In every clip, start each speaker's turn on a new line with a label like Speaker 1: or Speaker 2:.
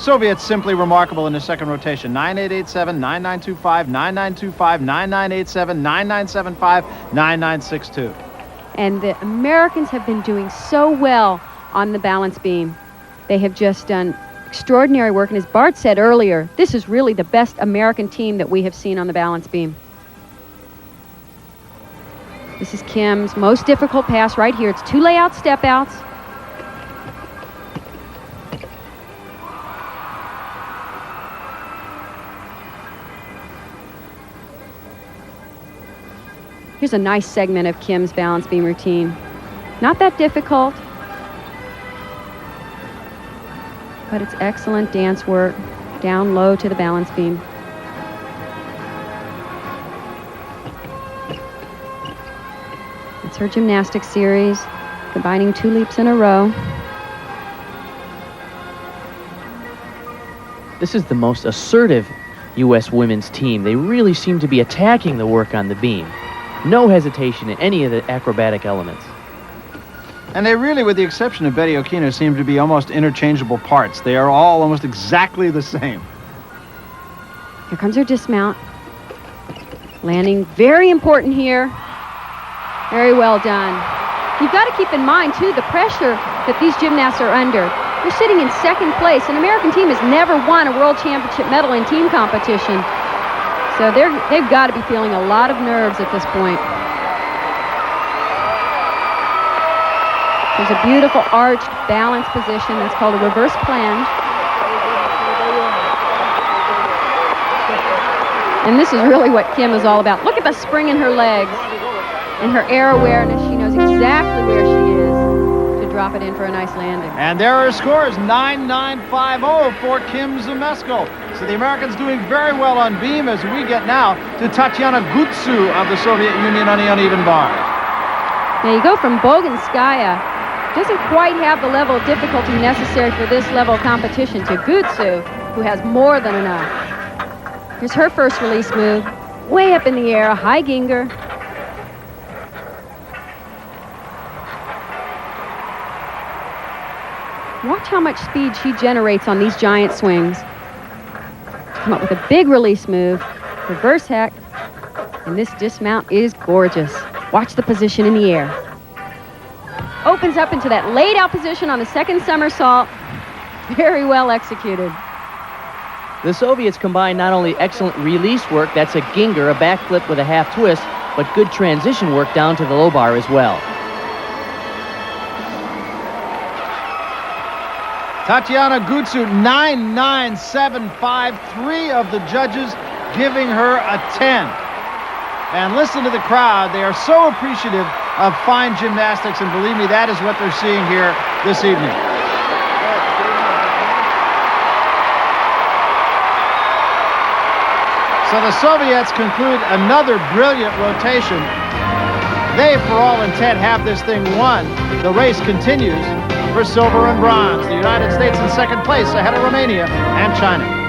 Speaker 1: Soviets simply remarkable in the second rotation. 9887, 9925, 9925, 9987, 9975, 9962.
Speaker 2: And the Americans have been doing so well on the balance beam. They have just done extraordinary work. And as Bart said earlier, this is really the best American team that we have seen on the balance beam. This is Kim's most difficult pass right here. It's 2 layout step outs. Here's a nice segment of Kim's balance beam routine. Not that difficult, but it's excellent dance work, down low to the balance beam. It's her gymnastics series, combining 2 leaps in a row.
Speaker 3: This is the most assertive U.S. women's team. They really seem to be attacking the work on the beam. No hesitation in any of the acrobatic elements.
Speaker 1: And they really, with the exception of Betty Okino, seem to be almost interchangeable parts. They are all almost exactly the same.
Speaker 2: Here comes her dismount. Landing very important here. Very well done. You've got to keep in mind, too, the pressure that these gymnasts are under. They're sitting in second place. An American team has never won a world championship medal in team competition. So they've got to be feeling a lot of nerves at this point. There's a beautiful arched balance position that's called a reverse plunge. And this is really what Kim is all about. Look at the spring in her legs and her air awareness. She knows exactly where she is to drop it in for a nice landing.
Speaker 1: And there are scores, 9-9-5-0 for Kim Zumesco. So the Americans doing very well on beam as we get now to Tatiana Gutsu of the Soviet Union on the uneven bar.
Speaker 2: Now you go from Boginskaya, doesn't quite have the level of difficulty necessary for this level of competition, to Gutsu, who has more than enough. Here's her first release move, way up in the air, a high Ginger. Watch how much speed she generates on these giant swings. Come up with a big release move, reverse heck, and this dismount is gorgeous. Watch the position in the air. Opens up into that laid out position on the second somersault. Very well executed.
Speaker 3: The Soviets combine not only excellent release work, that's a Ginger, a backflip with a half twist, but good transition work down to the low bar as well.
Speaker 1: Tatiana Gutsu, 9-9-7-5, 3 of the judges giving her a 10. And listen to the crowd. They are so appreciative of fine gymnastics, and believe me, that is what they're seeing here this evening. So the Soviets conclude another brilliant rotation. They, for all intent, have this thing won. The race continues for silver and bronze. The United States in second place ahead of Romania and China.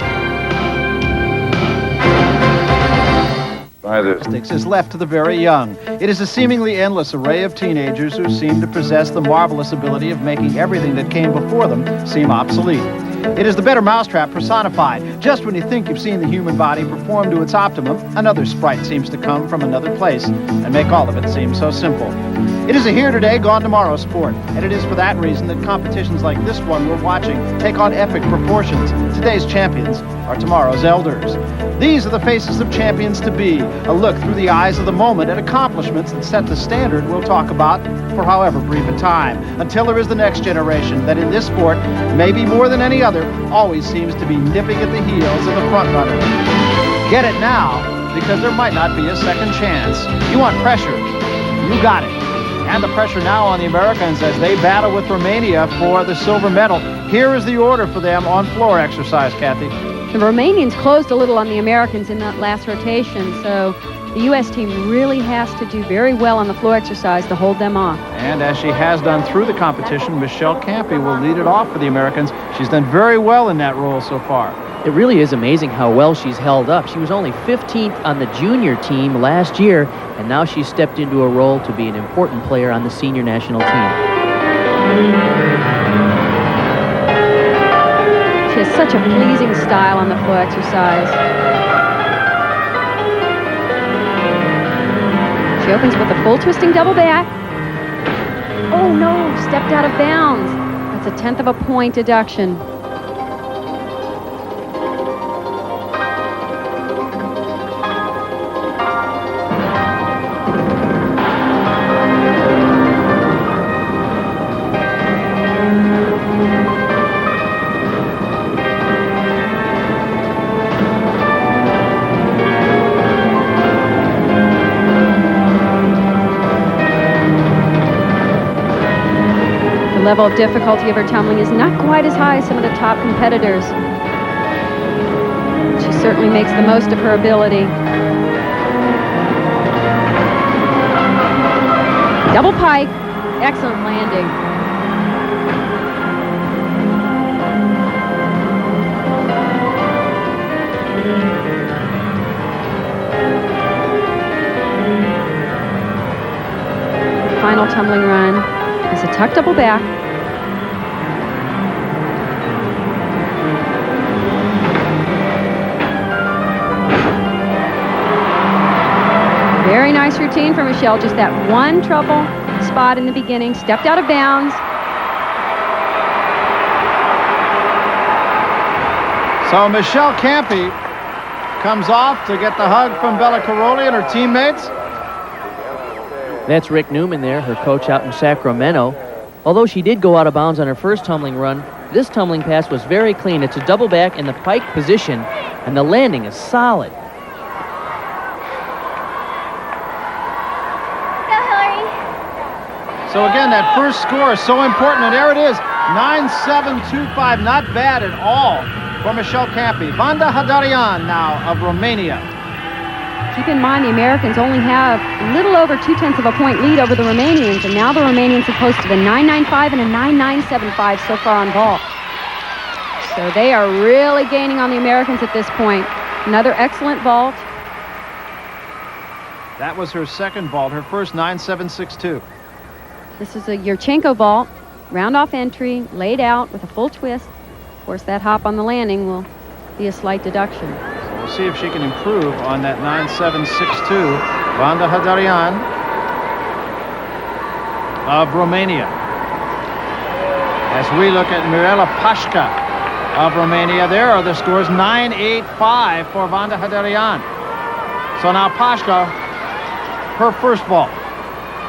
Speaker 1: Gymnastics is left to the very young. It is a seemingly endless array of teenagers who seem to possess the marvelous ability of making everything that came before them seem obsolete. It is the better mousetrap personified. Just when you think you've seen the human body perform to its optimum, another sprite seems to come from another place and make all of it seem so simple. It is a here today, gone tomorrow sport, and it is for that reason that competitions like this one we're watching take on epic proportions. Today's champions are tomorrow's elders. These are the faces of champions to be, a look through the eyes of the moment at accomplishments that set the standard we'll talk about for however brief a time, until there is the next generation that in this sport, maybe more than any other, always seems to be nipping at the heels of the front runner. Get it now, because there might not be a second chance. You want pressure? You got it. And the pressure now on the Americans as they battle with Romania for the silver medal. Here is the order for them on floor exercise, Kathy.
Speaker 2: The Romanians closed a little on the Americans in that last rotation, so the U.S. team really has to do very well on the floor exercise to hold them off.
Speaker 1: And as she has done through the competition, Michelle Campy will lead it off for the Americans. She's done very well in that role so far.
Speaker 3: It really is amazing how well she's held up. She was only 15th on the junior team last year, and now she's stepped into a role to be an important player on the senior national team.
Speaker 2: She has such a pleasing style on the floor exercise. She opens with a full twisting double back. Oh no, stepped out of bounds. That's a 1/10 of a point deduction. The level of difficulty of her tumbling is not quite as high as some of the top competitors. She certainly makes the most of her ability. Double pike, excellent landing. Final tumbling run is a tuck double back. Very nice routine for Michelle. Just that one trouble spot in the beginning. Stepped out of bounds.
Speaker 1: So Michelle Campy comes off to get the hug from Bella Caroli and her teammates.
Speaker 3: That's Rick Newman there, her coach out in Sacramento. Although she did go out of bounds on her first tumbling run, this tumbling pass was very clean. It's a double back in the pike position, and the landing is solid.
Speaker 1: So again, that first score is so important, and there it is, 9-7-2-5, not bad at all for Michelle Campy. Vanda Hadarian now of Romania.
Speaker 2: Keep in mind, the Americans only have a little over 2/10 of a point lead over the Romanians, and now the Romanians have posted a 9.95 and a 9.975 so far on vault. So they are really gaining on the Americans at this point. Another excellent vault.
Speaker 1: That was her second vault, her first 9.762.
Speaker 2: This is a Yurchenko vault, round-off entry, laid out with a full twist. Of course, that hop on the landing will be a slight deduction.
Speaker 1: So we'll see if she can improve on that 9.762. Vanda Hadarian of Romania. As we look at Mirela Pașca of Romania, there are the scores, 9.85 for Vanda Hadarian. So now Pașca, her first vault.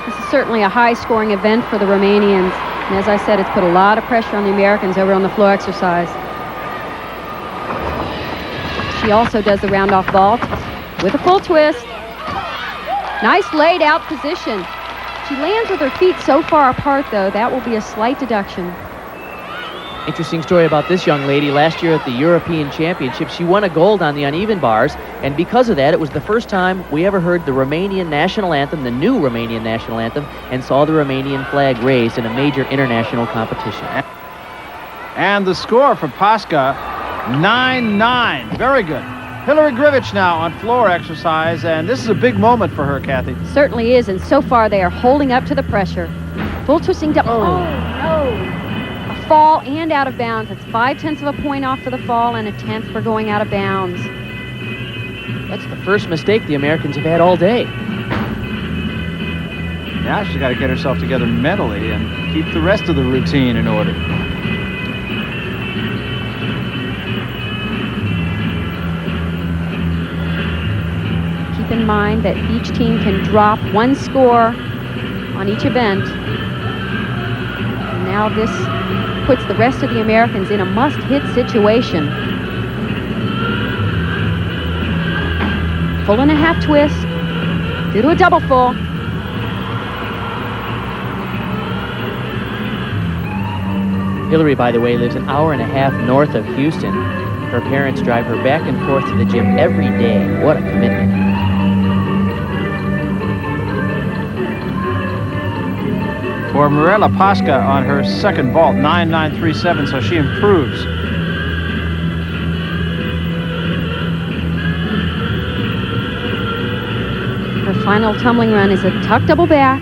Speaker 2: This is certainly a high-scoring event for the Romanians. And as I said, it's put a lot of pressure on the Americans over on the floor exercise. She also does the round-off vault with a full twist. Nice laid-out position. She lands with her feet so far apart, though, that will be a slight deduction.
Speaker 3: Interesting story about this young lady. Last year at the European Championship, she won a gold on the uneven bars, and because of that, it was the first time we ever heard the Romanian national anthem, the new Romanian national anthem, and saw the Romanian flag raised in a major international competition.
Speaker 1: And the score for Pașca, 9-9. Very good. Hillary Grivich now on floor exercise, and this is a big moment for her, Kathy.
Speaker 2: Certainly is, and so far they are holding up to the pressure. Full twisting double. Oh, no. A fall and out of bounds. That's 5/10 of a point off for the fall and a 1/10 for going out of bounds.
Speaker 3: That's the first mistake the Americans have had all day.
Speaker 1: Now she's got to get herself together mentally and keep the rest of the routine in order.
Speaker 2: Keep in mind that each team can drop one score on each event. And now this puts the rest of the Americans in a must-hit situation. Full and a half twist, due to a double full.
Speaker 3: Hillary, by the way, lives an hour and a half north of Houston. Her parents drive her back and forth to the gym every day. What a commitment.
Speaker 1: For Mirela Pașca on her second vault, 9.937, so she improves.
Speaker 2: Her final tumbling run is a tuck double back.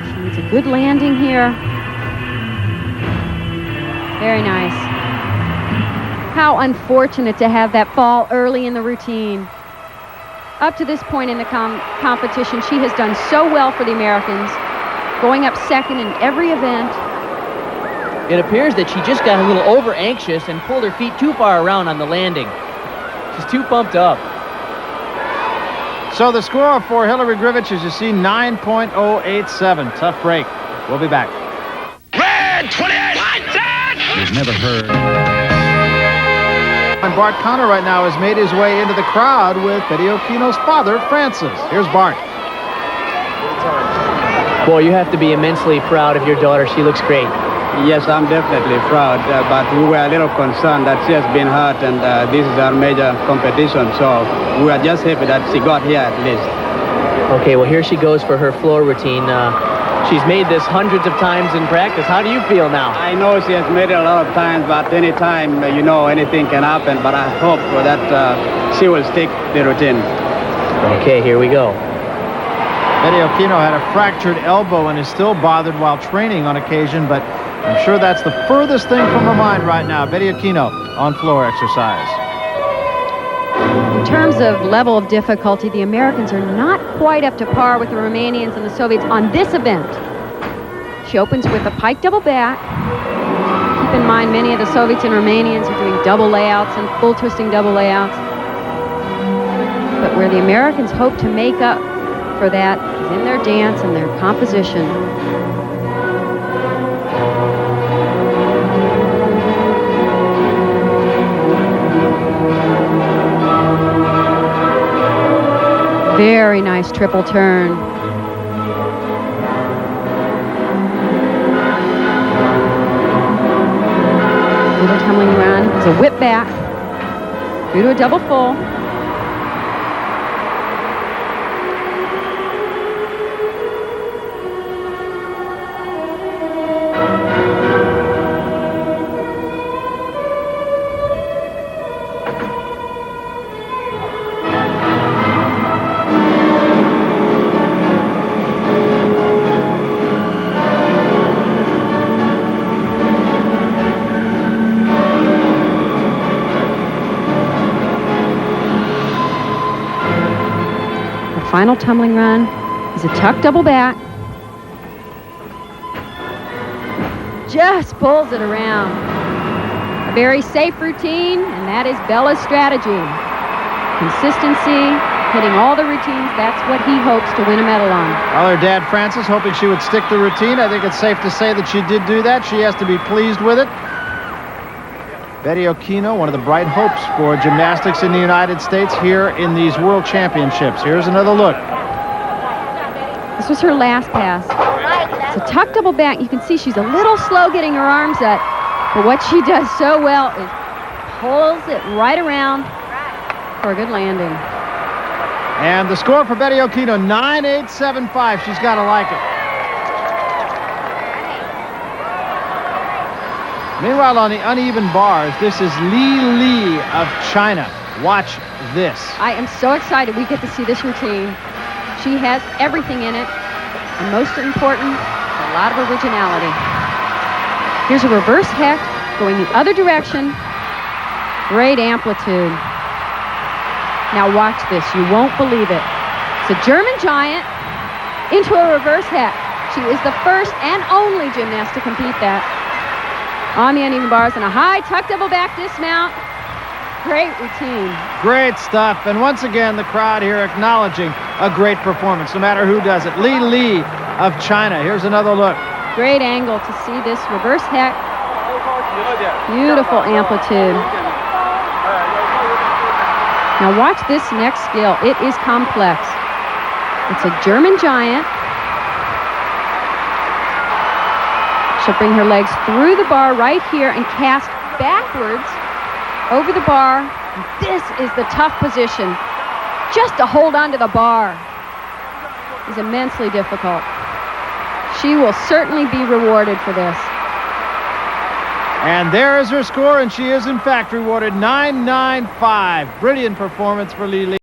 Speaker 2: She needs a good landing here. Very nice. How unfortunate to have that fall early in the routine. Up to this point in the competition, she has done so well for the Americans, going up second in every event.
Speaker 3: It appears that she just got a little over-anxious and pulled her feet too far around on the landing. She's too pumped up.
Speaker 1: So the score for Hillary Grivich, as you see, 9.087. Tough break. We'll be back.
Speaker 4: Red 28! You've never heard.
Speaker 1: And Bart Connor right now has made his way into the crowd with Betty Okino's father, Francis. Here's Bart.
Speaker 3: Boy, you have to be immensely proud of your daughter. She looks great.
Speaker 5: Yes, I'm definitely proud, but we were a little concerned that she has been hurt, and this is our major competition, so we are just happy that she got here at least.
Speaker 3: Okay, well, here she goes for her floor routine. She's made this hundreds of times in practice. How do you feel now?
Speaker 5: I know she has made it a lot of times, but any time, you know, anything can happen, but I hope that she will stick the routine.
Speaker 3: Okay, here we go.
Speaker 1: Betty Okino had a fractured elbow and is still bothered while training on occasion, but I'm sure that's the furthest thing from her mind right now. Betty Okino on floor exercise.
Speaker 2: In terms of level of difficulty, the Americans are not quite up to par with the Romanians and the Soviets on this event. She opens with a pike double back. Keep in mind, many of the Soviets and Romanians are doing double layouts and full twisting double layouts. But where the Americans hope to make up for that is in their dance and their composition. Very nice triple turn. Little tumbling run. It's a whip back. Through to a double full. Final tumbling run is a tuck double back. Just pulls it around. A very safe routine, and that is Bella's strategy. Consistency, hitting all the routines, that's what he hopes to win a medal on.
Speaker 1: Well, her dad, Francis, hoping she would stick to routine. I think it's safe to say that she did do that. She has to be pleased with it. Betty Okino, one of the bright hopes for gymnastics in the United States here in these World Championships. Here's another look.
Speaker 2: This was her last pass. It's a tuck double back. You can see she's a little slow getting her arms up, but what she does so well is pulls it right around for a good landing.
Speaker 1: And the score for Betty Okino, 9.875. She's got to like it. Meanwhile, on the uneven bars, this is Li of China. Watch this.
Speaker 2: I am so excited we get to see this routine. She has everything in it, and most important, a lot of originality. Here's a reverse heck going the other direction. Great amplitude. Now watch this. You won't believe it. It's a German giant into a reverse heck. She is the first and only gymnast to compete that. On the uneven bars and a high tuck double back dismount. Great routine.
Speaker 1: Great stuff. And once again, the crowd here acknowledging a great performance, no matter who does it. Li of China. Here's another look.
Speaker 2: Great angle to see this reverse heck. Beautiful amplitude. Now watch this next skill. It is complex. It's a German giant. She'll bring her legs through the bar right here and cast backwards over the bar. This is the tough position. Just to hold onto the bar is immensely difficult. She will certainly be rewarded for this.
Speaker 1: And there is her score, and she is in fact rewarded 9.95. Brilliant performance for Li.